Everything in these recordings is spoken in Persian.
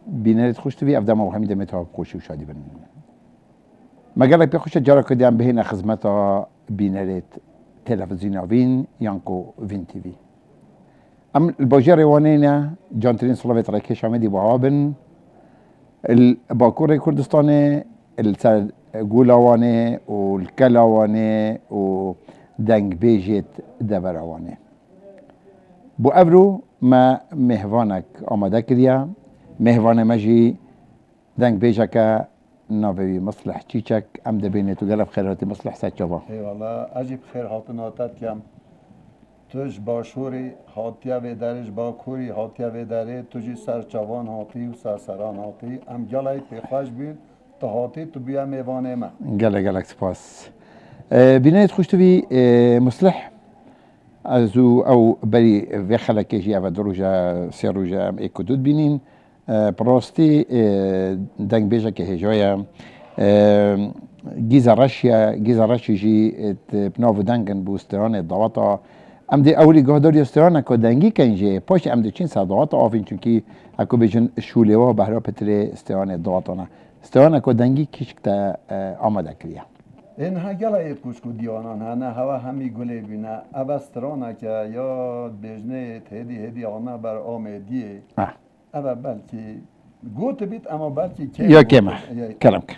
بینرت خوش توی افدام و حمید متاب خوشی و شادی بن مگر پی خوش جارا کدیم بهین خدمتا بینرت تلویزیون آوین یانکو وین تیوی ام الباجر روانینا جانترین صلوات راکش آمدی وهابن الباكور كردستاني الجولاواني والكلاواني ودنگ بيجيت دبرواني بو افرو ما مهوانك آماده كريا مهوان مجي دنگ بيجاكا ناوي مصلح تشيچك ام دبينتو قلب خيراتي مصلح ساتشوفا اي والله عجيب خير هاتناتات كم توش باشوری هاتیا و درش با کوری هاتیا و دره توجی سرچوان هاتی و سرسران هاتی ام گلای پیخواش بین تا هاتی تو بیا میوانه ما قالك سباس بناية خوش تبي مصلح ازو او بري في خلك يجي افا دروجا سيروجا ايكو دود بينين براستي دنگ بيجا كهجايا جيزا رشيا جي بنافو دنگن بوستران الضواطا ام دي اولي قهدار يستران اكو دنگي كنجي باش ام دي چين سا ضواطا آفين چونكي اكو بيجن شوليوا بهرا پتري استران الضواطانا استران اكو دنگي كشكتا آماده كريا این ها گلای کوشکو دیانان ها نه هوا همی گلی بینه اوسترانا که یا بجنه هدی آنها بر آمدیه اما بلکی گوت بیت اما بلکی که يا كيما كلامك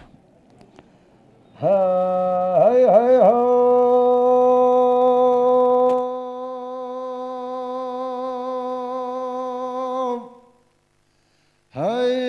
هاي هاي هاي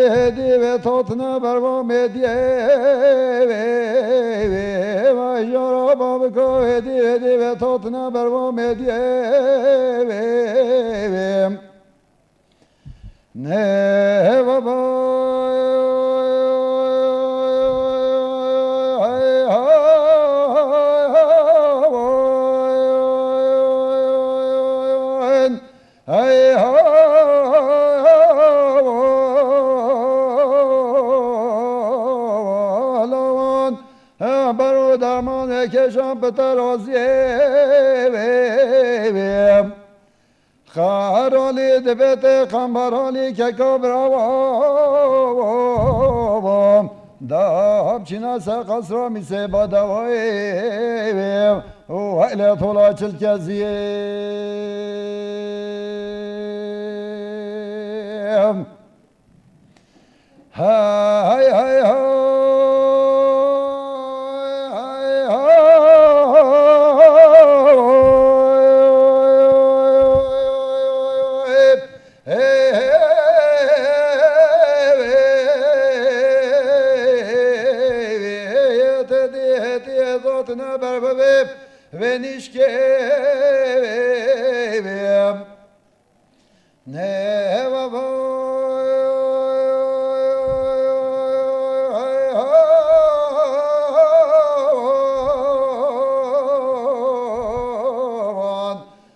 هدي بتوتنا بروا مديه ما يرى بابكو هدي بتوتنا بروا مديه نه بابا کشم به ترازیه خارالی دبت خمبرالی که کبراوام داب چینا سقص را میسه با دوایی و هلی طولا چل کزیم های های های venişkevim ne baban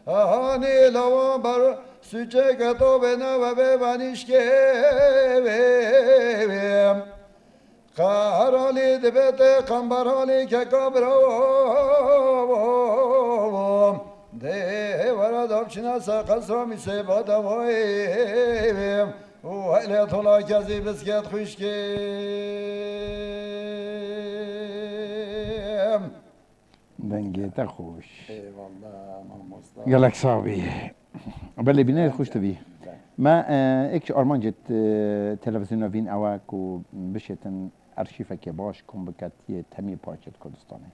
hani lavan bar süçe kato bena ve venişkevim Karali dibete kambarali ke kabram de varad apçina sakasra mise badavayim o hele tola kazi bisket khuşkim دنگيتا خوش eyvallah mamosta قالك صعبي بل بناية خوش تبي ما اكش ارمان جت تلفزيون فين اواك وبشتن ارشيفك باش كون بكاتيه تمي باچت كردستاني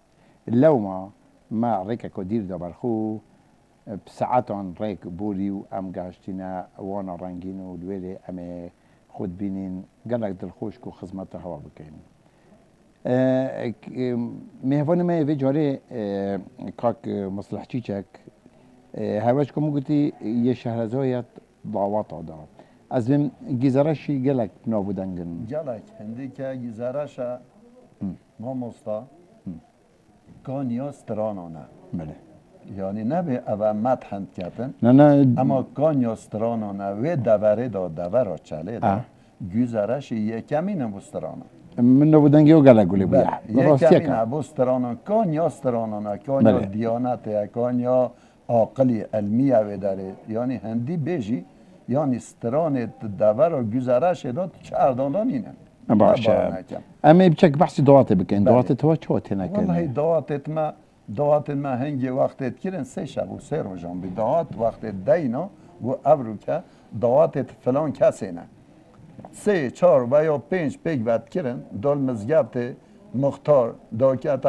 لو ما ريكا كودير دبرخو بساعتان ريك بوري وام قاشتنا وانا رنگين ودويلي ام خود بينين قالك دلخوش كو خدمته هوا بكين مهوان ما في جاري كاك مصلحتي چك هواش كم قلتي يه شهرزايت دعوات دا از بیم گیزارشی گلک نابودنگن گلک هندی که گیزارشا ماموستا کانیا سترانانه بله یعنی نبی اول مدحند کردن نه اما کانیا سترانانه و دوره دا دوره چله دا گذرش یکمی نبوسترانه من نبودنگی و گله گلی بود یکمی نبوسترانه کانیا سترانانه کانیا دیانته کانیا عاقلی علمیه و داره یعنی هندی بیجی یعنی ستران دوره گذرش دا چرداندان اینه باشه اما بچک بحثی دوات بکن دوات تو چه تنه کنه والله دوات ما هنگی وقت کردن سه شب و سه روزان بی دوات وقت دینا و ابرو که دوات فلان کسی نه سه چهار و یا پنج پیگ وقت کردن دال مزگبت مختار داکت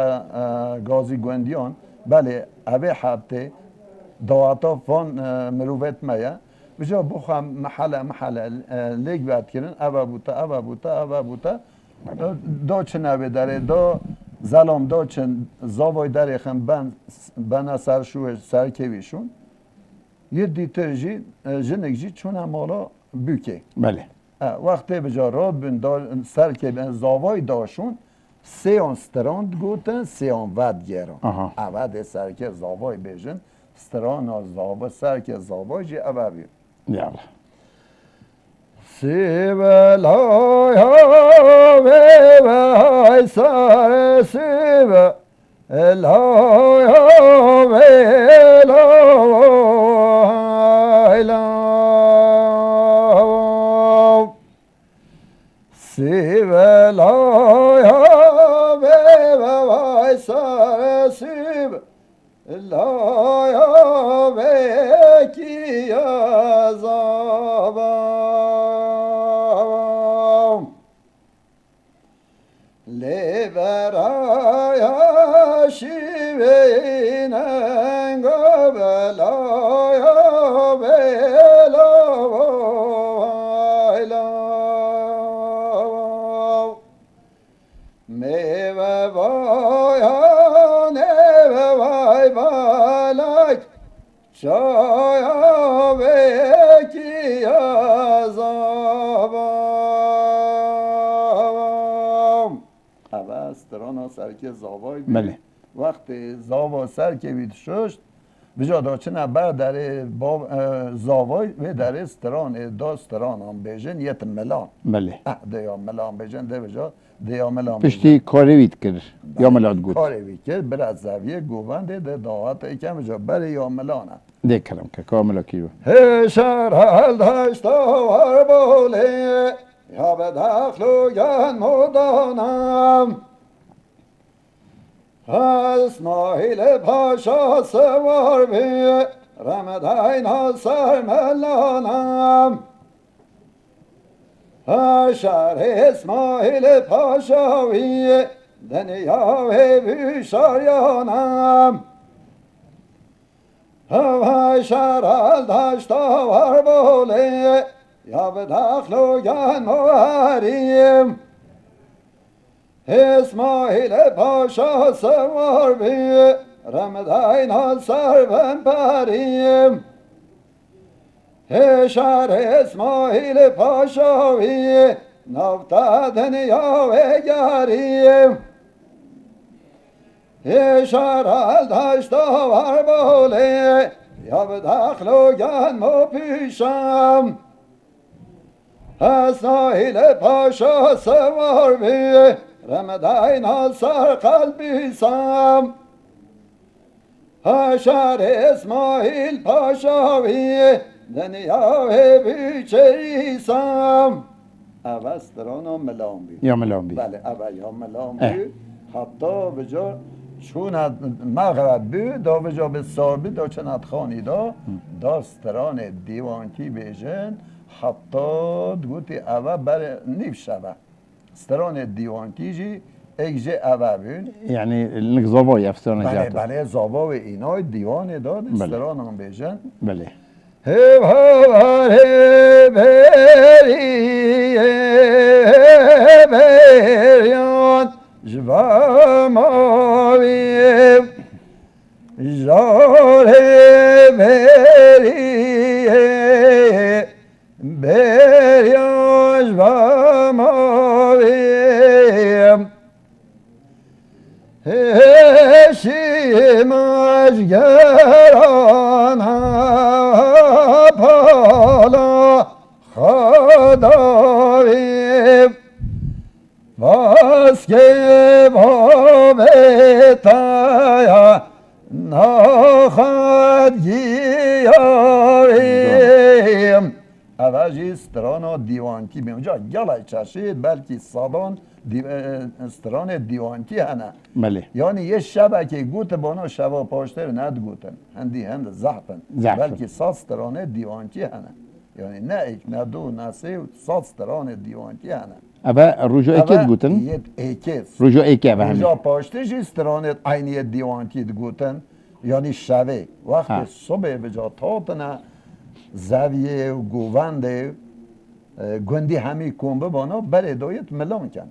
گازی گوندیان بله اوه حبت دواتا فان مروفت میا بجا بخوام محل لیگ وقت کردن اوه بوتا دو چنوه داره دو زلام دا چن زاوای دریخم بنا سر شوش سر کیویشون یه دیتر جی جنگ جی چون همالا بوکه بله وقتی بجا راد بین سر که زاوای داشون سیان ستراند گوتن سیان ود گیرن اول سر که زاوای بیجن ستران از زاوای سر که زاوای جی اول بیم یالا سیبلای های سر سیب الهای الهای سیبلای های سر سیب الهای کی عذاب برای شیوین انگابلای بلای میوه بایان وای بالک شایا بکی عذابم استرانا سرکه زاوای بید بله وقتی زاوا سرکه بید ششت بجا داچنه بر در زاوای و در استران دا استران هم بیجن یت ملان بله دیا ملان بیجن ده بجا دیا ملان پشتی کاری وید کرد یا ملات گود کاری وید کرد بر از زاویه گوونده ده داعت ایکم بجا بر یا ملانه ده کرم که کاملا کیو هشار حل داشتا ور بوله یا به دخلو گن مدانم اسماعیل پاشا سوار بی رمدین سر ملانم شهر اسماعیل پاشاوی دنیا بیشاریانم شهر داشتا ور بوله یا به دخلو گن مهریم اسماعیل پاشا سوار بی رمدین سر بن پریم شهر اسماعیل پاشاوی نفت دنیا گریم شهر داشتا ور بوله یا به دخلو گن مو پیشم اسماعیل پاشا سوار بی رمدین سر قلبی سم شهر اسماعیل پاشاوی دنیا بیچری سم اوستران و ملام بی یا ملام بی بله اول یا ملام بی حتی بجا چون مغرب بی دا بجا به سابی دا چند خانی دا ستران دیوانکی بیجن حتی دوتی اول بر نیف شبه ستران دیوانکی جی اگجه اول بین یعنی نک زاوای افسران بله بله زاوای اینای دیوان داد ستران هم بیجن بله هی بریان جوا ماوی جاره بریه بریان جوا ماوی شیماش داویم باز که بابتایا نخواهد گیاریم اوجی سترانا دیوانکی به اونجا گلای چشید بلکی سادان ستران دیوانکی هنه بله یعنی یه شبکه گوت بانا شبا پاشتر ند گوتن هندی هند زحفن بلکی سات سترانه دیوانکی هنه یعنی نه ایک نه دو نه سه سات سترانه دیوانکی هنه اوه رجوع اکید گوتن یه ایکیز رجوع ایکه به اونجا همین پاشته جی سترانه عینی دیوانکی گوتن یعنی شبه وقتی صبح بجا تاتنه زاویه و گوونده گندی همی کنبه بانا بله دایت ملان کن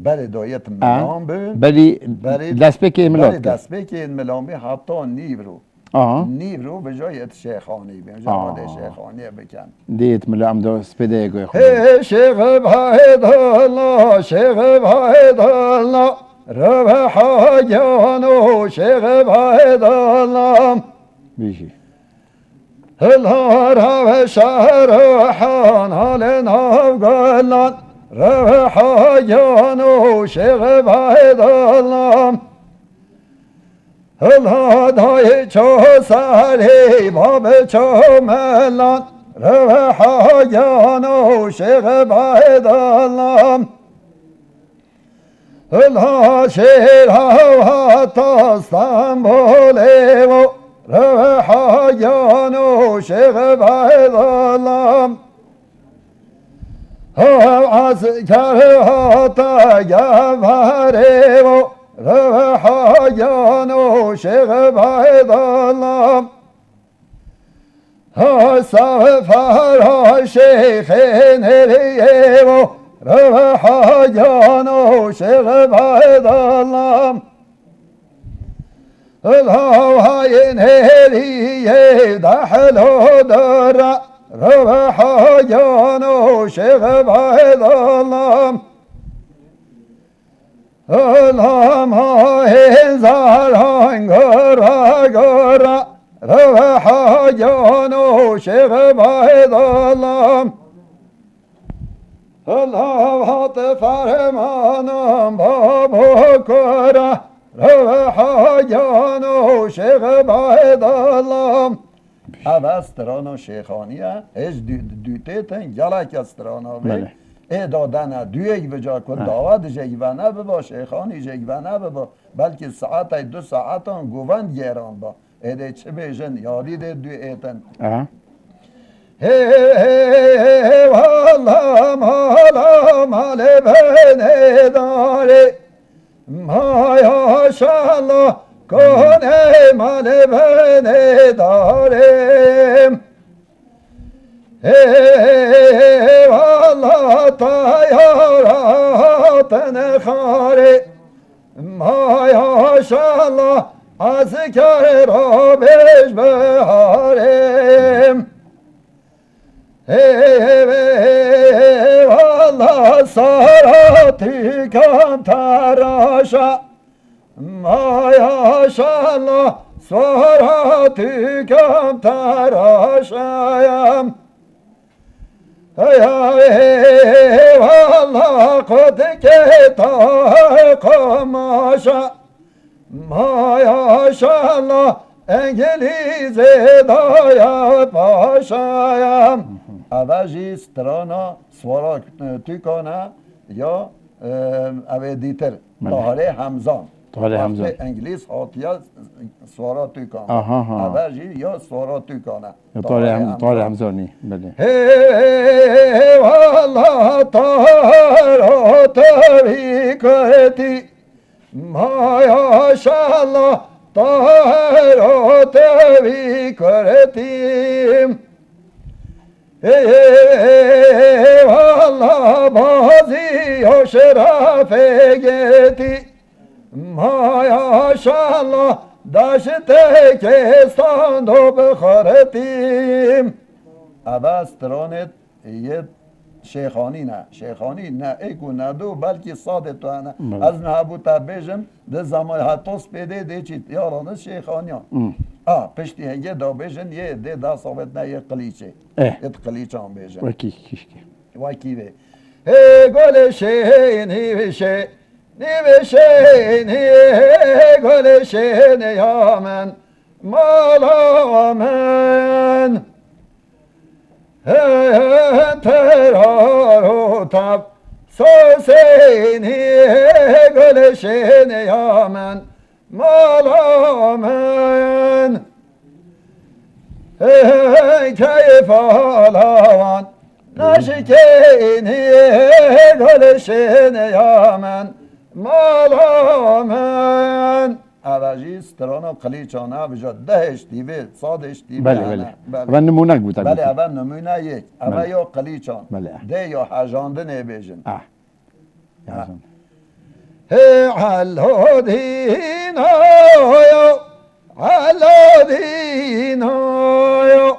بله دایت ملان بین بلی دست بکی بله ملات کرد دست بکی این ملان بین حتی نیو رو آها نیو رو به جای شیخانی بین جا ماده شیخانی بکن دیت ملام دو سپیده گوی خود ای شیخ باید الله شیخ باید الله رو حاجانو شیخ باید الله بیشی الهار و شهر حان حال نوگلان رو حاجانو شیخ باید الله الهادای چو سری باب چو ملان رو حاجانو شیخ باید الله الها شیر ها تا استنبولی و رو حاجانو شیخ باید الله از کر ها تا گوهری و رو حاجانو شیخ باید الله سفر ها شیخ نریه و رو حاجانو شیخ باید الله الهوهای نریه دحل و در رو حاجانو شیخ باید الله الهام های زرهان گره گره رو حاجانو شیخ باید الله الهات فرمانم بابو کره رو حاجانو شیخ باید الله اوسترانو شیخانیه هیچ دوتیتن گلک استرانا بی ای دادن دویگ بجا کن داود جیوانه ببا شیخانی جیوانه ببا بلکه ساعت 2 ساعتان گوند گیران با ایده چه بیشن یادی ده دو ایتن هی والله مالا مال بینه داری مایا شالله کنه مال بینه داریم هی والله تایارات نخاری مایا شالله از کار را بیش بهاریم هی والله ساراتی کم تراشا مایا شالله ساراتی کم تراشایم هی والله قد که تا قماشا مایا شالله انگلیز دایا پاشایم اوجی سترانا سوارا تیکانه یا اوه دیتر طاهره همزان طاهره همزان انگلیس هاتیا سوارا تیکانه اوجی یا سوارا تیکانه طاهره همزانی بله هی والله طاهره تبی کرتی مایا شالله طاهره تبی کرتیم والله بازی و شرف گیتی مایا شالله داشته که استاندو بخورتیم اوسترانت یه شیخانی نه شیخانی نه ایکو نه دو بلکه صاد تو نه از نه بوتا بیجم ده زمان هاتوس پیده ده چی یارانه شیخانیان پشتی هنگه دا بیجن یه ده دا ثابت نه یه قلیچه ات قلیچه هم بیجن وکی کشکی وکی به هی گل شه نیوشه نیوشه نی گل شه نیا من مالا من ترارو تب سوسینی گلشین یا من مالا من کیف آلاوان نشکینی گلشین یا من مالا من عوضی سترانا قلیچانه بجا دهش دیوه صادش دیوه بله اول نمونه بوده بله اول نمونه یک اول یا قلیچان بله ده یا حجانده نبیجن یازم علو دینا یا علو دینا یا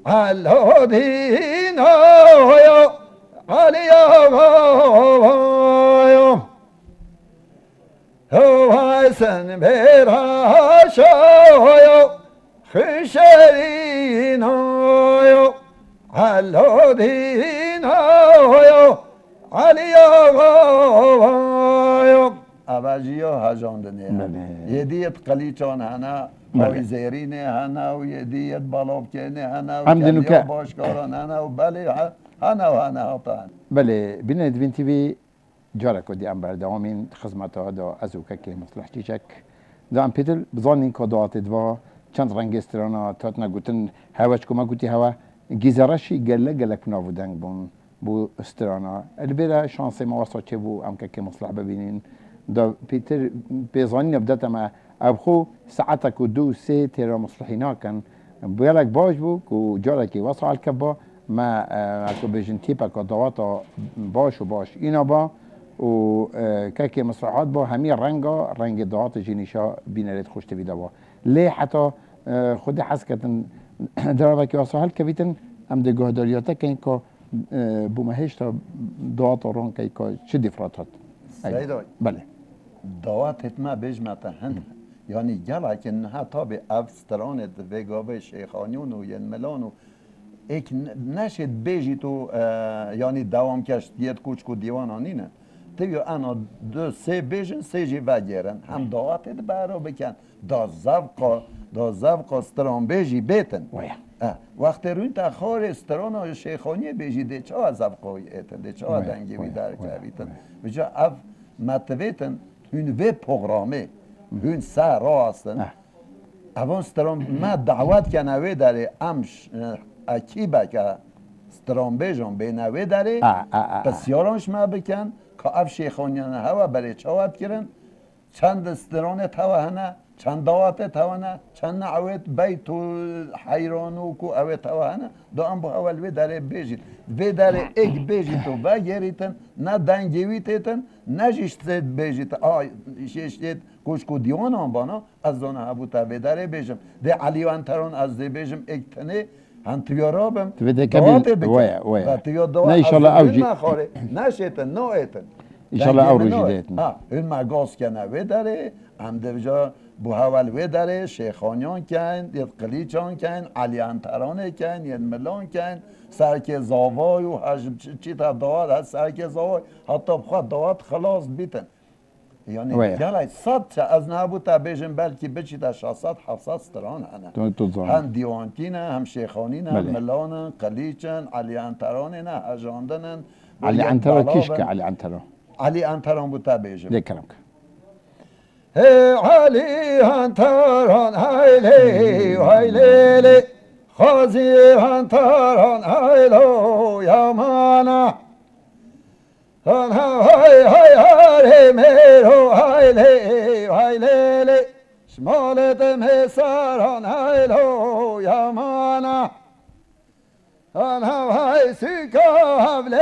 علو دینا یا علی آقا یا حسن برا شایا خشرین آیا علو دین آیا علی آقا عوضی ها هجانده نه یه دیت قلیچان هنه و زیرین هنه و یه دیت بلابکنه هنه و کلیا باشکاران هنه و بله هنه و هنه هاتا بله بینید بین تیوی جارك ودي ام بردوامين خدمتها دا از وكاكي مصلحتي شك دا ام بيتل بظنين كودات دوا چند رنگ استرانا تاتنا گوتن هواش كما گوتي هوا گيزارشي گله كنا ودنگ بون بو استرانا البيرا شانسي ما وصل چه بو ام كاكي مصلح ببينين دا بيتر بظنين بداتا ما ابخو ساعتك ودو سي تيرا مصلحينا كان بيالك باش بو كو جاركي وصل الكبا ما اكو بيجن تيبا كدواتا باش وباش اینا با و كاكي مصلحات با همي رنگا رنگ دعات جينيشا بينالت خوش تبيدا با ليه حتى خود حسكتن درابك وصحال كبيتن ام دي جهدالياتا كاين كو بومهشتا دعات رون كاين كو چه دفراتات سيداي بله دعات ما بيجمعتا هن يعني جلعك انها طابع افسترانت ويقابي شيخانيون وينملان و ایک نشد بیجی تو یعنی دوام کش دیت کوچکو دیوانانی نه تیو انا دو سه بیجن سه جی وگیرن هم دعات برا بکن دا زبقا استران بیجی بیتن وقتی روی تخار استران شیخانی بیجی ده چه زبقای ایتن ده چه دنگی بی در کویتن بجا اف متویتن هون وی پروگرامه هون سه را هستن اوان استران ما دعوت کنه وی داره امش اکیبه که سترانبیجان به نوه داره بسیارانش ما بکن که اف شیخانیان هوا برای چاوت کرن چند سترانت هوا هنه چند دعوتت هوا هنه چند نعوت بیت و حیرانو که اوت هوا هنه دو ام با اول وی داره بیجید وی داره ایک بیجید و بگیریتن نه دنگیویتیتن نه جشت بیجید ششتید کوچکو دیوان هم بانا از دانه هبوتا وی داره بیجم ده علیوان تران از ده بیجم ایک تنه هم تیارابم دوات بکن تیار دوات از این نخواره نشیتن نه ایتن ایشالله او روشی دیتن این مگاز کنه وی داره هم دوجا بو هول وی داره شیخانیان کن یه قلیچان کن علی انترانه کن یه ملان کن سرک زاوای و چی تا دوات هست سرک زاوای حتی بخواد دوات خلاص بیتن یعنی گلای صد چه از نبوده بیشن بلکه بچی تا 600 700 استران هنه هم دیوانکینه هم شیخانینه هم ملانه قلیچن علی انترانه نه اجاندنن علی انتران کیش که علی انتران علی انتران بوده بیشن ذکرم که علی انتران هیلی هیلی خازی انتران هیلو یامانه های های های میرو های لی های لی شمالت مساران های لو یامانا های سیکا حولی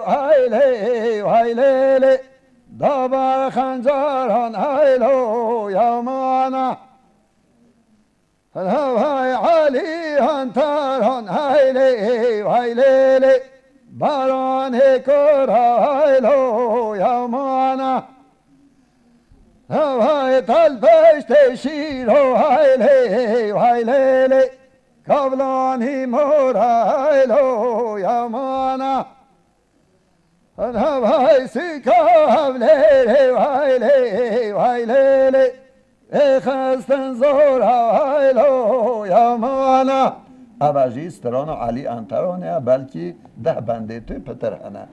های لی های لی دابر خنجاران های لو یامانا های علی هنتاران های لی های لی باران کرایلو یامانا هوای تلفشت شیر و هایلی هایلی کابلانی مرایلو یامانا هوای سیکابلی هایلی هایلی خستن زور هایلو یامانا اوجی استران علی انترانه بلکی ده بنده تو پترهنه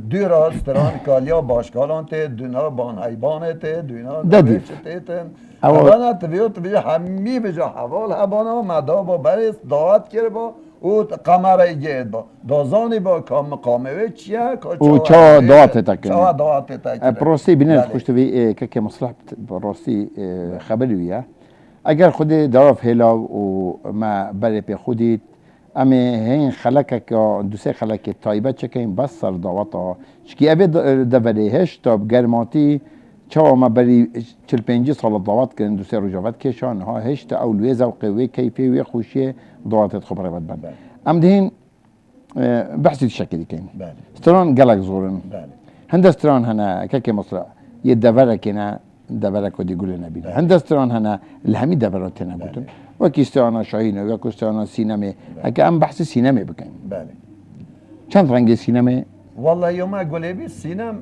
دورا استران کالیا باشکالان ته دونا بان حیبانه ته دونا دادی. تن اولا تبیوت بیا همی بجا حوال هبانا مدا با برس دعوت کرد با او قمره گید با دازانی با قاموه چیه او چا دعوت تکن چا دعوت تکن پروسی بینه خوشت بی که مصلح پروسی خبری ویا اگر خود دراف هلا و ما برای پی خودید اما هین خلقه که دوسه خلقه تایبه چکین بس سر دعوتا چکی اوی دبریهش تا گرماتی چا ما بری 45 سال دعوت کردن دوسه رجاوت کشان ها هشت اولوی زوقی وی کیفی وی خوشی دعوتت خبره بد بد ام دهین بحثی شکلی کن استران گلک زورن هندستران هنا که مصر یه دوره کنه دوره کدی گل نبیده هندستران هنا الهمی دورات نبودن و کیستانا شاهینه و کیستانا سینمه اگه ام بحث سینمه بکنیم بله چند رنگ سینمه والله یوم گلبی سینم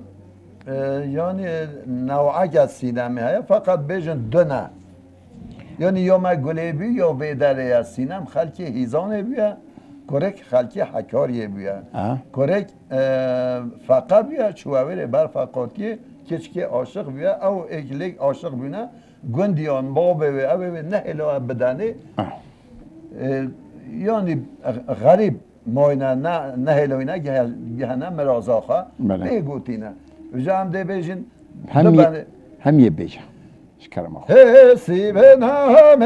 یعنی نوعی از سینمه های فقط بیشن دو نه یعنی یوم گلبی یا بیدره از سینم خلکی هیزانه بیا کرک خلکی حکاریه بیا کرک فقط بیا چوهویر بر فقاطی کچکی عاشق بیا او اکلیک عاشق بیونه گندیان بابه و اوه نه الهه بدنه یعنی غریب ماینه نه الهه گهنه مرازاخه بگوتینه وجه هم ده بیشن هم یه بیشه شکرم آخو حسی به نام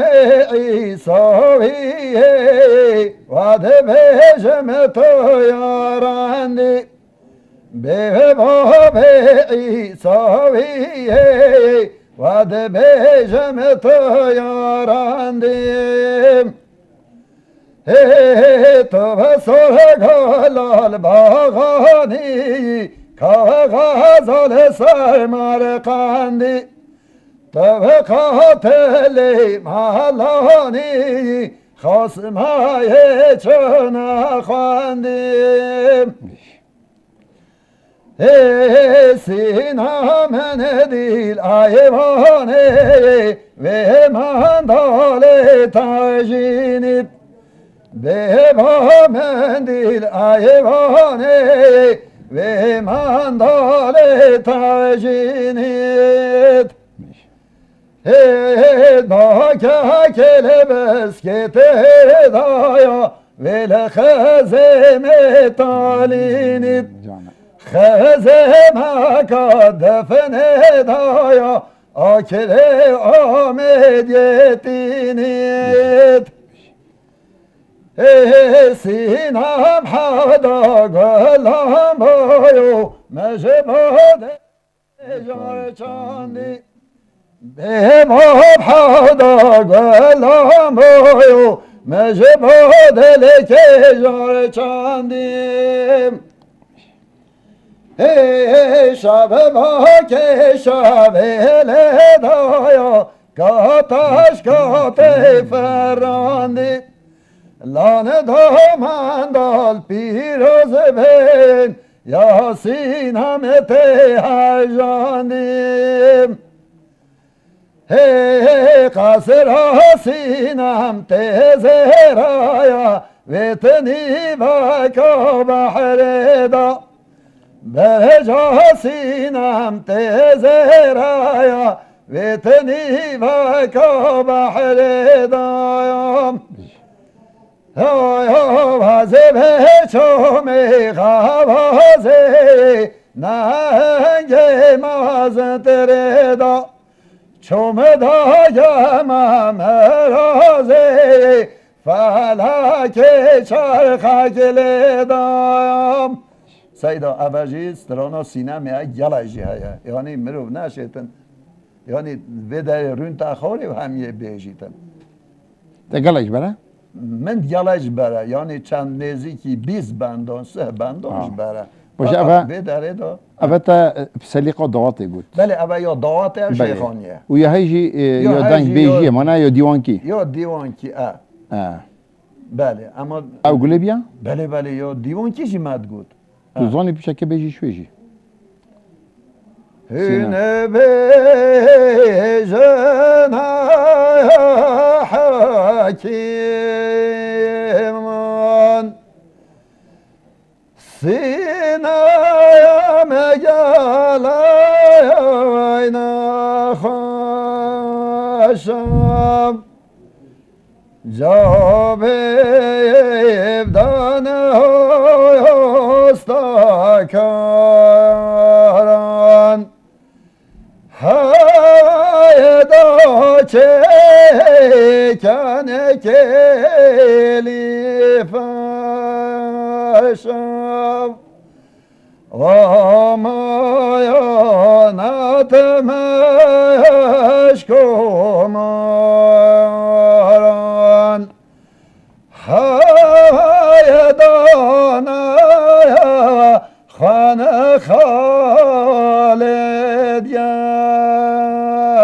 عیساویه و ده بیشم تو یارندی به باب عیساویه و ده بیشم تو یارندیم تو بسر گلال باغانی که غزال سرمار قندی تو به قاتل مالانی خاسمای چون خواندیم سینا من دیل آیوانه و من دال تاجینید به با من دیل آیوانه و من دال تاجینید با که کلبس که تدایا ویل خزم تالینید خزم که دفن دایا آکل آمد یتینید سینم حدا گلم بایو مجباد جار چاندی به ماب حدا گلم بایو مجباد لکه جار چاندیم شب با که شب لدایا کاتش کات فراندی لان دامن دال پیروز بین یا سینم ته هجاندیم قصر سینم ته زهرایا ویتنی باکا بحر دا به جا سینم ته زهرایا ویتنی باکا بحر دایم وازه به چومه خوازه نهنگ مازتر دا چومه دایم مرازه فلک چرخک دایم سیدا اوجی استرانا سینه گلجی هیا یعنی مرو نشیتن یعنی به در رون تخاری و همیه بیجیتن ده گلج بره؟ من گلش بره یعنی چند نزدیکی 20 بندان 3 بندانش بره باشه فقط بداره دا البته سلیقه دعاتی بود بله اوه یا دعات یا بله. شیخانیه و یا هیجی یا دنگ هیجی بیجیه یا- مانه یا دیوانکی یا دیوان کی بله اما او گله بیا بله بله یا دیوان کیشی مدگود تو زانی پیشه که بیجی شویجی هنه بیجن حکیمان سینه مگلای نخوشم جابیب دانه استاکاران های دا چکن کلی فشم و مایانت مشکوماران های دانه خانه خالد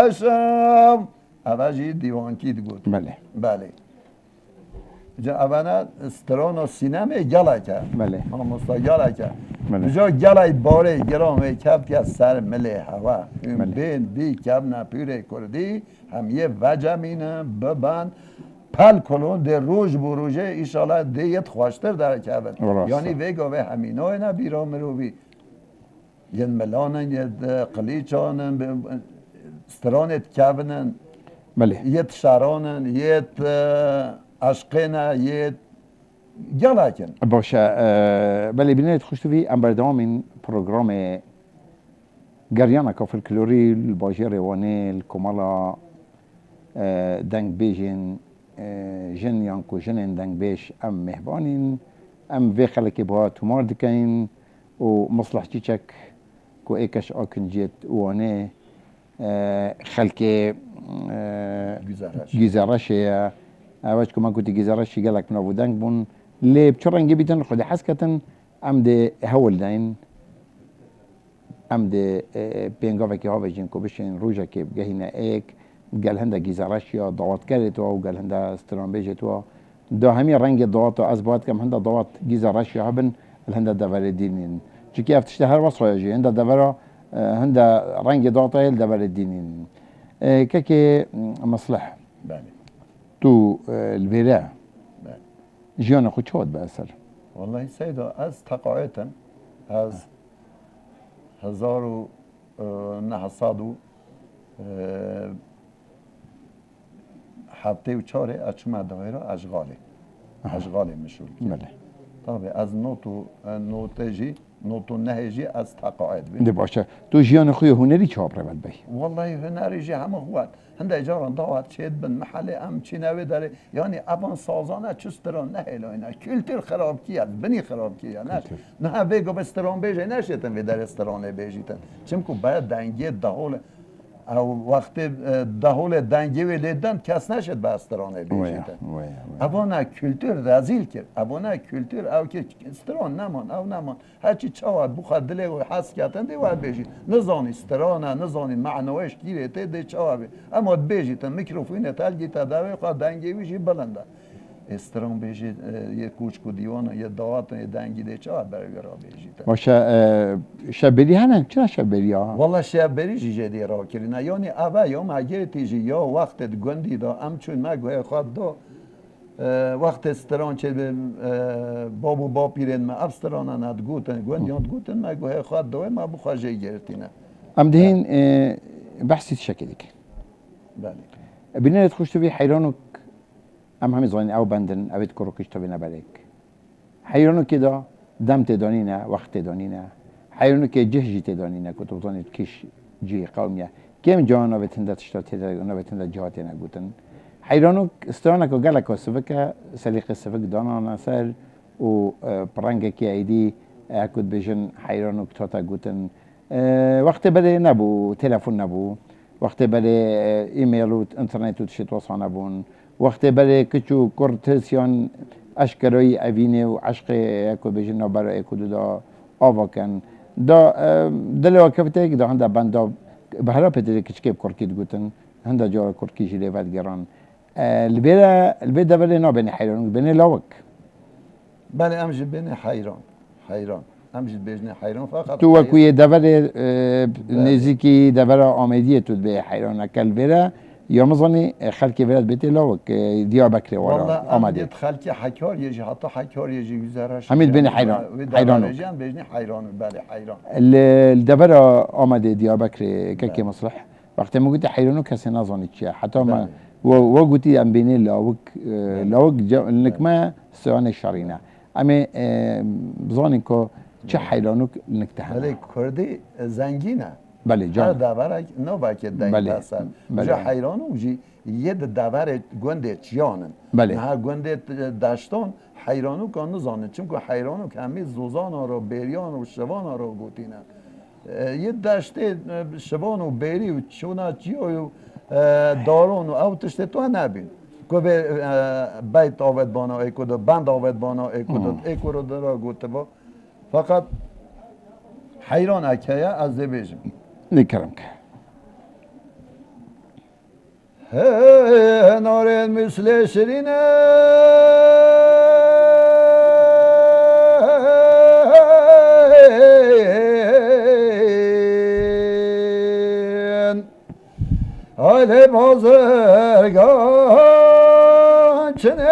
یشم اوجی دیوانکید بود بله بله جا اولا استران و سینما گلکه بله همستا گلکه بله. جا گلای باره گرام کبت که سر مله هوا بله. بین بی کب نپیره کردی هم یه وجمینه ببند پل کنون در روز بروژه ایشالا دیت خوشتر در کبت راسته. یعنی ویگا به همینای نبیرا مروبی یه ملانن یه قلیچانن استرانت کبنن بله یه شرانن یه عشقینه یه گلاکن باشه بله بینید خوش تو ام بردام این پروگرام گریانا که فلکلوری الباجی روانه الکمالا دنگ بیجین جن یانکو جنین دنگ بیش ام مهبانین ام وی خلکی با تومار دکین و مصلح چیچک کو ایکش آکن جیت وانه خلکی گیزارش یا اوج که من گوتی گیزارش گلک منو دنگ بون لی بچرنگی بیتن خود حس کتن ام ده هول دین ام ده بینگاه که ها بجین کو بشین روزه که بگهینه ایک قال هندا گیزارش یا ضوات كارت و قال هندا استرامبيجت و ده همي رنگ ضوات از بعد كم هندا ضوات گیزارش یا هبن الهندا دفر دينين چي كيف تشتهر وصفه يجي هندا دفر هندا رنگ ضوات هل دفر دينين كاكي مصلح بله تو الفيرا بله جيانا خود شود بأثر والله سيدا از تقاعدن از 1900 هفته و چاره اچما دایره اشغاله مشغول بله طبعا از نوتو نهجی از تقاعد ده بید باشه تو جيانا خويا هنري چاب رود بي والله هنری جی همه هواد هنده اجاران داوت چید بن محل ام چی نوی داره یعنی ابان سازانه چستران نه اینا کلتر خراب کیه بنی خراب کیه نه بگو بستران بیجه نشیتن وی در استران بیجیتن چون که باید دنگی دهول او وقت دهول دنگی وی لیدن کس نشد به استران بیجیتن ابانا کلتر رزیل کرد ابانا کلتر او که استران نمان او نمان هرچی چاواد بخواد دله و حس کردن دی باید بیجی نزانی استرانه نزانی معنویش گیره تی دی چاواد اما بیجیتن میکروفون تلگی تا دوی خواه دنگی ویجی بلنده استران بیجی یه کوچکو دیوان یه دعات یه دنگی دی چاواد برای را بیجیتن باشه شبری هنن چرا شبری ها والله شب بری جیجه دی را کرینه یعنی اوه یا مگه تیجی یا وقت گندی دا ام چون مگوه خواد دو وقت استران چه بابو با پیرن ما افستران ند گوتن گوندیان گوتن مگوه خواد دوه ما بخواجه گرتینه ام دهين بحثي شكلك بله بنيت خوش تبي حيرانك ام همي زاني او بندن او تكروكش تبي نبالك حيرانك كده دم تدانينا وقت تدانينا حيرانك جهجي تدانينا كتب زاني كيش جي قومية كم جانا بتندا تشتا تدانا بتندا جهاتنا قوتن حيرانك استرانك وقالك وسفك سليق السفك دانا نسال و برانجك ايدي اكد بيجن حيرانك تاتا قوتن وقت بله نبو تلفن نبو وقت بله ایمیل و انترنت و تشت وصا نبون وقتی برای کچو کرتسیان اشکرایی اوینه و عشق اکو بجنا برای اکو دا آواکن دا دل واکفته که دا هنده بندا به هر پتر کچکیب کرکید گوتن هنده جا کرکی جلی ود گران البيت بله نابني حيران بني لاوك بله امجد بین حیران امجد بجنه حیران فقط تو وكوية دبر نزيكي دبر آمدية تود به حيران اكل بره یا مزانی خلکی ولد بیت لاوک دیا بکری والله وارا آمده امجد خلکی حکار یجی حتی حکار یجی گذرش حمید بین حیران حیرانو بجنه حیران بله حیران الدبر آمده دیا بکری که مصلح وقتی ما قلت حيرانو کسی نزانی چیه حتی ما وقتي ام بيني لاوك انك ما سواني شرينا اما بظاني كو چه حيرانوك انك تهنا بله کردی زنگینه بله هر جان داور نو باکه دنگ بله. بسر بله. جا حیرانو جی یه داور گنده چیانن بله. نه گنده دشتان حیرانو کن نزانه چون که حیرانو که همی زوزان رو بیریان و شوان رو گوتینن یه دشته شوان و بیری و چونا چیو دارون و او تشته تو نبین که به بیت آوید بانا ایکو دو بند آوید بانا ایکو دو ایکو رو درا گوته با فقط حیران اکیه از ده بیجم نكرمك نار مثل شرینه آل بازرگان چنه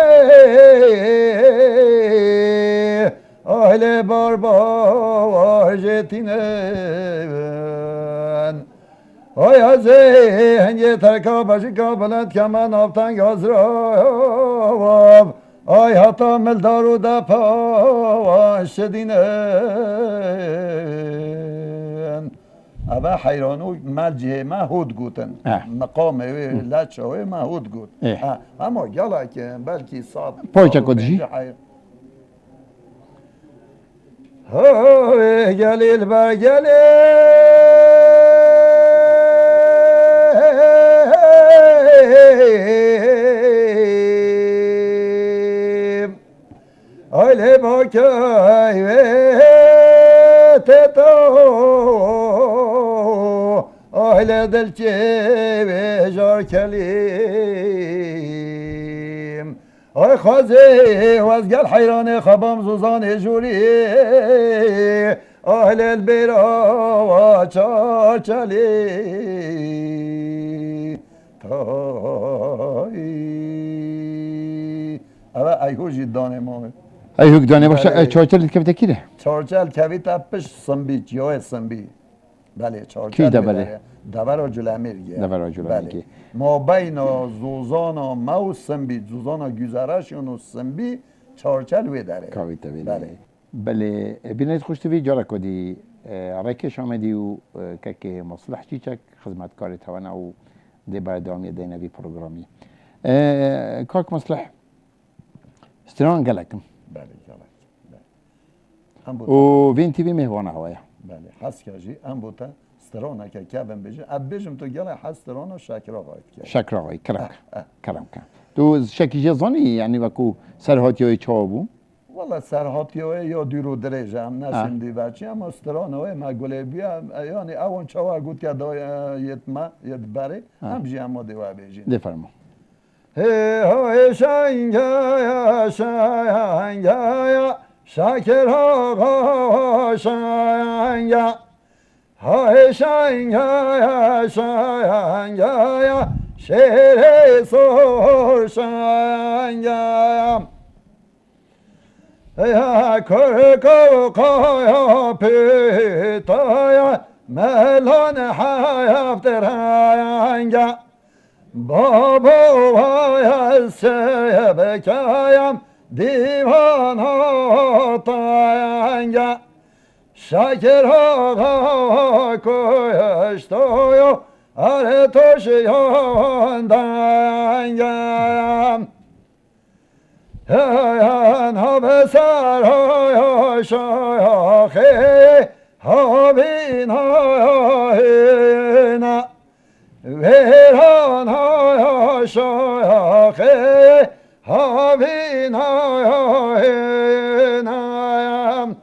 آل باربار جتینه آیا زهنگ ترکا باشی کابلت که من آفتن گازراب آی حتی ملدارو دا پاش دینن اوه حیرانو ملجه مهود گوتن مقام لچه مهود گوت اما گلا که بلکی ساعت پوچه کدشی گلیل بر گلیل آیل با کایوه تو آیل دلچه بجار کلیم آی خوازه وزگل حیران خبام زوزان جوری آیل البیرا و چار چلی تایی اوه ایهوشی دانه ماه ايهوك داني باش چاچل كيف كده چارچل کویت اپش سنبی جای سنبی بله چارچل کی دبره؟ دبر جلمیرگه دبر جلمیرگه. ما بین زوزان مو سنبی زوزان گذرشون و سنبی چارچل وی داره كاويت بله بله بنيت خوش تبي جارا كودي راكش آمدی و که مصلح چیچک خدمتکار توانا و دی بردامی دینوی پروگرامی کاک مصلح استران گلکم بله جالب و وین تیوی مهوانه هوایا بله حس کجی ام بوده استرانه که کبن بجه اب بجم تو گله حس استرانه شکر آقایت که شکر آقای کرم که تو شکی جزانی یعنی وکو سرهاتی های چابو والله سرهاتی های یا دیرو درجه هم نسیندی بچه اما استرانه های مگوله بیا یعنی اون چاوا گوت که دا یت بره هم جی اما دیوه بیجین ده فرما های شنگایا شنگایا شکر آقا شنگا های شنگایا شنگایا شیر سور شنگا یا کرکو قایا پیتایا ملان حیافت رنگا بابا وای سبکایم دیوان ها تنگا شکر ها کشتایا اره توشیان دنگا ها بسر ها شاخه ها بین ها هینا ویران ها شاخه هاینم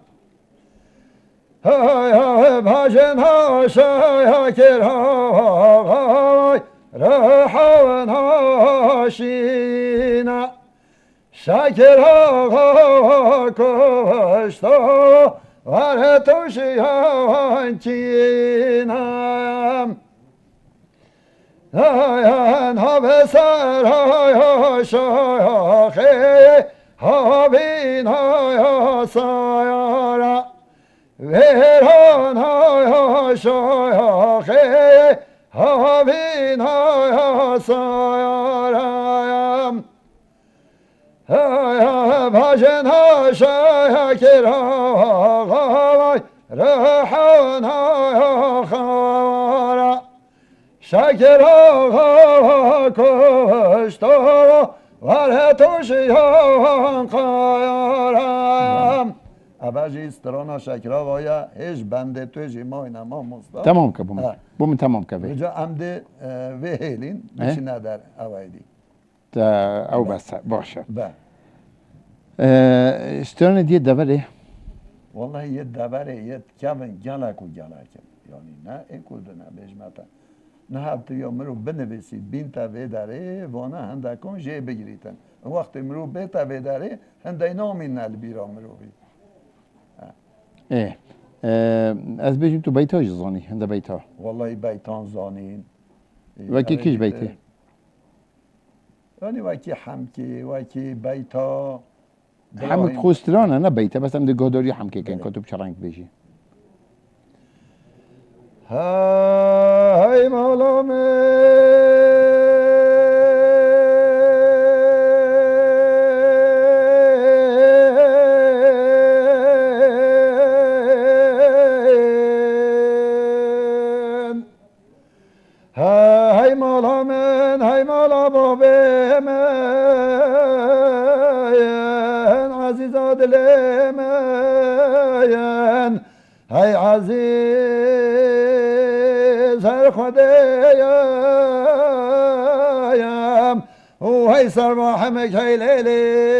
های باجن ها شاکر های رحان هاشینا شاکر ها کشتا ور توشیان چینم هاین ها بسر های شاخی ها بین های سایارا ویران های شاخی ها بین های سایارم باجن ها شاکر ها رحان ها خارا شاکر ها کشتا ور توشیان قایارم اوجی استرانا شکرا وایا هیچ بنده توی مای نما مصطفى تمام که بوم تمام که رجا عمده و هیلین بچی ندار اوایدی او بس باشه با استران دیه دوره والله یه دبره یه کمن گلک و گلکم یعنی نه اکود نه بجمتا نه هفته یا مرو بنویسید بین تا داره وانا هندکان جه بگیریتن وقتی مرو به تا داره هنده نامی نل بیرا مرو بی از بجیم تو بیتا زانی هنده بیتا والله بیتان زانین وکی کیش بیته یعنی وکی حمکی وکی بیتا حمک خوسترانه نه بیته بس هم ده گهداری حمکی کن کتب چرنگ بجی های مولا های مولا من های مولا بابه من عزیزا دل من های عزیز هر خدایم و های سرما همک های لیلیم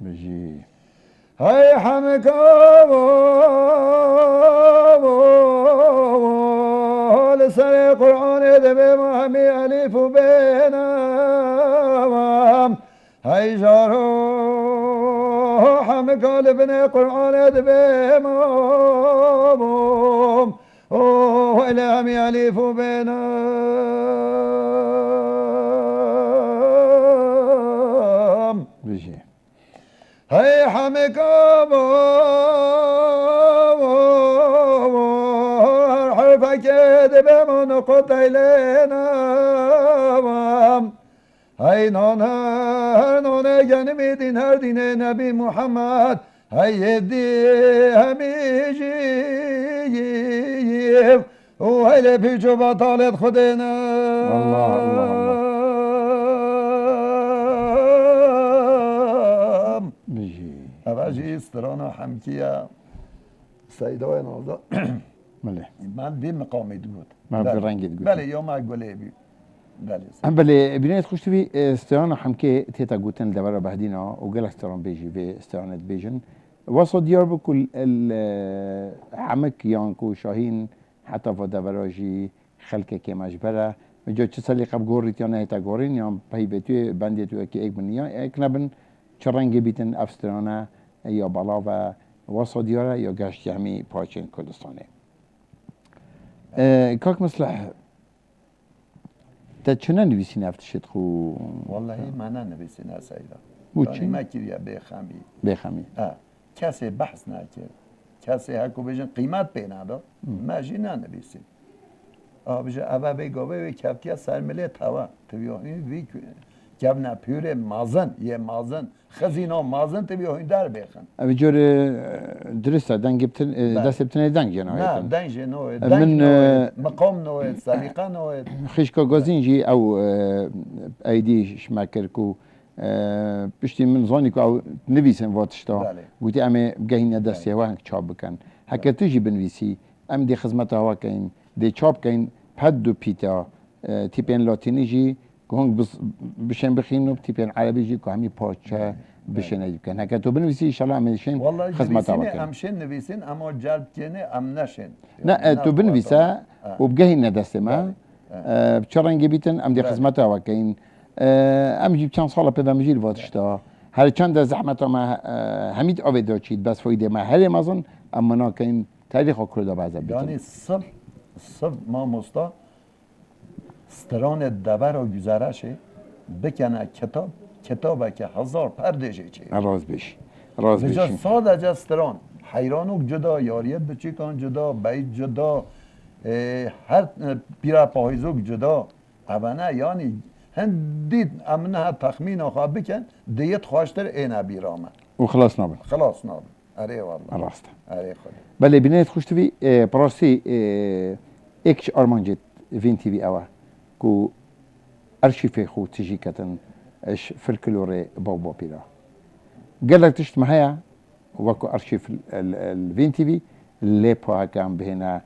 بجی های همک سر قرآن دبه مهمی علیف و بینام های جارو همه کال بن قرآن دبه مام و الهمی علیف و بینام بجی های همه کال فكيد بمن قتيلنا هاي نانا جانبي دين هر دين نبي محمد هاي دي هميجي وهاي في جوبا طالت خدنا الله الله بجی أباجي استرانا حمكية سيدوين نوزا بله من بی مقامی بود من به رنگت گوت بله یا ما گله بی بله هم بله بینید خوش توی استران هم که تیتا گوتن دبر بهدینا و گل استران بیجی و استرانت بیجن واسه دیار بکل حمک یانکو شاهین حتی و دبراجی خلک که مجبره جا چه سالی قبل گوریت یا نه تا گورین یا پی بتوی بندی تو که ایک بنیا ایک نبن چه رنگی بیتن افسترانه یا بالا و واسه دیاره یا گشت همی پاچین کردستانه كاك مصلح تشنا نبيسين افتشت خو والله ما نبيسين سيدا وچی؟ ما كريا بخمي بخمي کسی بحث نکرد کسی هکو بجن قیمت بین ادا ما جی نبیسیم بجن اول بگاوه کفتیا سرمله توا تبیاهین وی جبنا پیور مازن یه مازن خزینا مازن تبیاهین در بخن ابي جور درسته دنگ بتن دست بتن دنگ نه جناية دنج نوع من دنج نوع مقام نوع سلیقه نوع خشكا غازينجي او ايدي شماكركو بشتي من زانيكو او نبيسن واتشتا بله. قلتي امي بقهين دستي وهنك تشاب بكن هكا تجي بنويسي ام دی خدمت هوا کین دی چاپ کین پد و پیتا تیپین لاتینی جی گونگ بشن بخین و تیپین عربی جی که همی پاچه بشن ایدی کن هکه تو بنویسی ایشالا همیشن خدمت هوا کن امشن نویسین اما جلب کنه ام نشن نه تو بنویسه و بگهی ندست ما چرنگی بیتن ام دی خدمت هوا کین ام جیب چند ساله پیدا مجیر واتشتا هر چند زحمت ما همید آوه داشتید بس فایده ما هر مازن اما نا کین تاریخ کرده بعضا بیتن یعنی صب ما مستا ستران دبر و گذرشه بکنه کتابه که 1000 پردشه چه راز بشی راز بجا بشی ساده ستران حیرانوک جدا یاریت بچیکان جدا بیت جدا هر پیرا پاهیزوک جدا اوانه یعنی هندید امنه تخمین خواه بکن دیت خواشتر اینه بیرامه و خلاص نابل خلاص نابل اره والله راست اره خدا بله بینایت خوش توی براستی اکش آرمانجت وین تیوی اوه کو ارشیف خو تجی کتن اش فلکلور بابا پیرا قالك تشت معايا وكو ارشيف الفين تي في اللي بو كان بهنا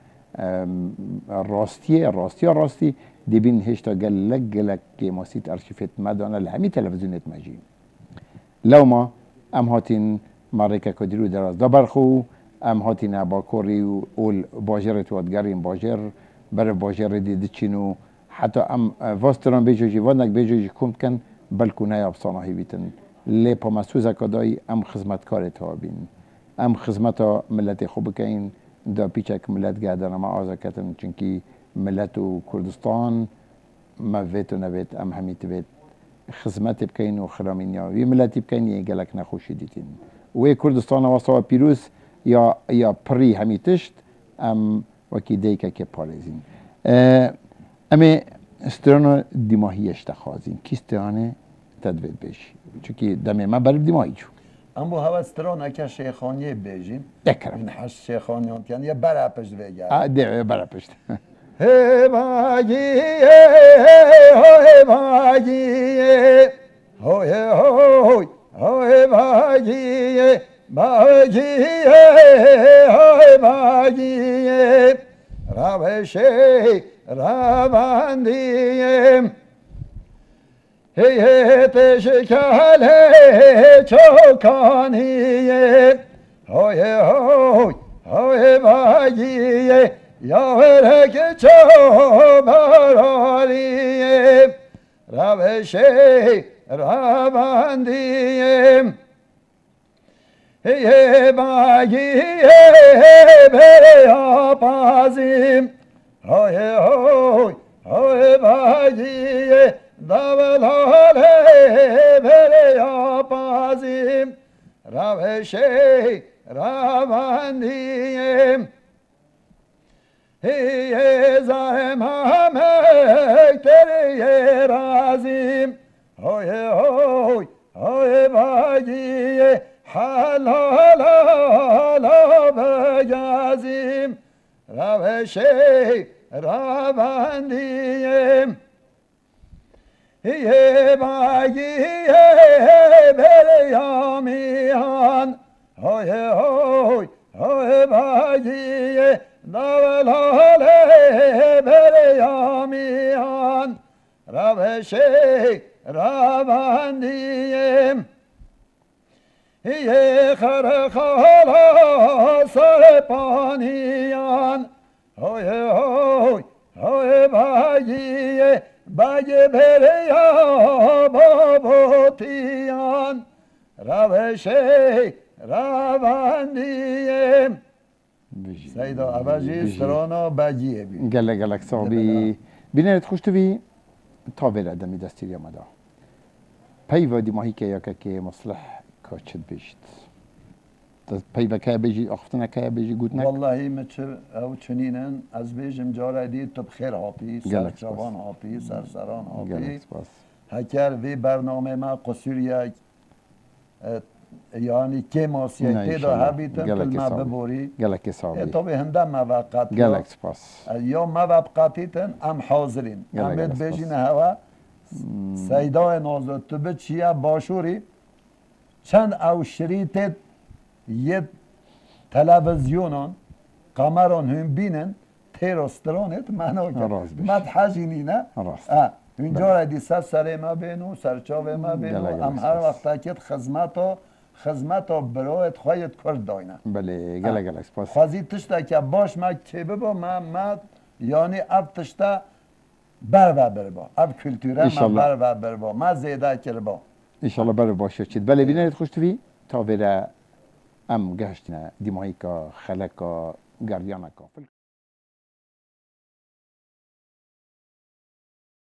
الراستي دي بين هشتا قالك موسيت ارشيفات مادونا الهمي تلفزيونات ماجي لو ما ام هاتين ماريكا كدرو دراز دبرخو ام هاتين باكوري اول باجرت وادگرين باجر بر باجر دي دچينو حتى ام واستران بيجوجي ودنك بيجوجي كنت كان بلكوناي ابصانهي بيتن لی پا مسوزه کدای ام خدمتکار تا بین ام خدمت ملت خوب کین دا پیچک ملت گردن ما آزا کتن چونکی ملت و کردستان ما ویت و نویت ام همیت ویت خدمت بکین و خرامینیا وی ملتی بکین یه گلک نخوشی دیتین وی کردستان واسه پیروز یا پری همیتشت ام وکی دیکه که پارزین اما استرانو دیماهیش تخوازین کی استرانه تدوید بشی چونکه دمی ما برای دیمایی جو اما هوا استران اکه شیخانیه بیجین دکرم این هشت شیخانیان کن یه برای پشت بگر ده برای پشت هی باگی هی باگی هوی هوی هوی باگی باگی هوی باگی روشی روندیم هیت شکل چوکانیه های های های باگیه یا ورک چو برالیه روشه روندیه هی باگیه بره آپازیم های های های باگیه دولاله بره آپازیم روشه روندیم هی زارم همه تری رازیم های های های باگیه حلالا بگازیم روشه روندیم هی باگیه بریامیان های های های باگیه دولاله بریامیان روشه روندیم هی خرخالا سرپانیان های های های باگیه باگه بره یا بابوتیان روشه روندیم سیدا عوضی سرانا باگیه بی گلک صاحبی بینرد خوش توی تاویل ادمی دستیری آمده پیو دیماهی که یاکه که مصلح کاچت بیشت پیو که بیجی اختنا که بیجی گود نک والله مچر او چنینن از بیجم جاره دید تو بخیر هاتی سرچوان هاتی سرسران هاتی هکر وی برنامه ما قصور یک یعنی که ماسیه تیدا هبیتن کل ما ببوری گلک صاحبی تو به هنده موقت گلک سپاس یا موقتیتن ام حاضرین امید بیجین هوا سیدای نازد تو به چیه باشوری چند او شریطت یه تلویزیونان قمران هم بینن تیراسترانت معنا راست بش. مد حجینی نه راست. اونجا را دی سر ما بینو سرچاو ما بینو گله ام هر سپاس. وقت که خدمت برایت خواهید کرد داینه بله گله سپاس. خوازی تشتا که باش ما چه ببا ما یعنی اب تشتا بر و بر با اب کلتوره ما انشالله. بر و بر با ما زیده کر با انشالله بر باشه چید بله بینید خوش توی تا ویره ام گشتنه دیمایی که خلقا گردیانه که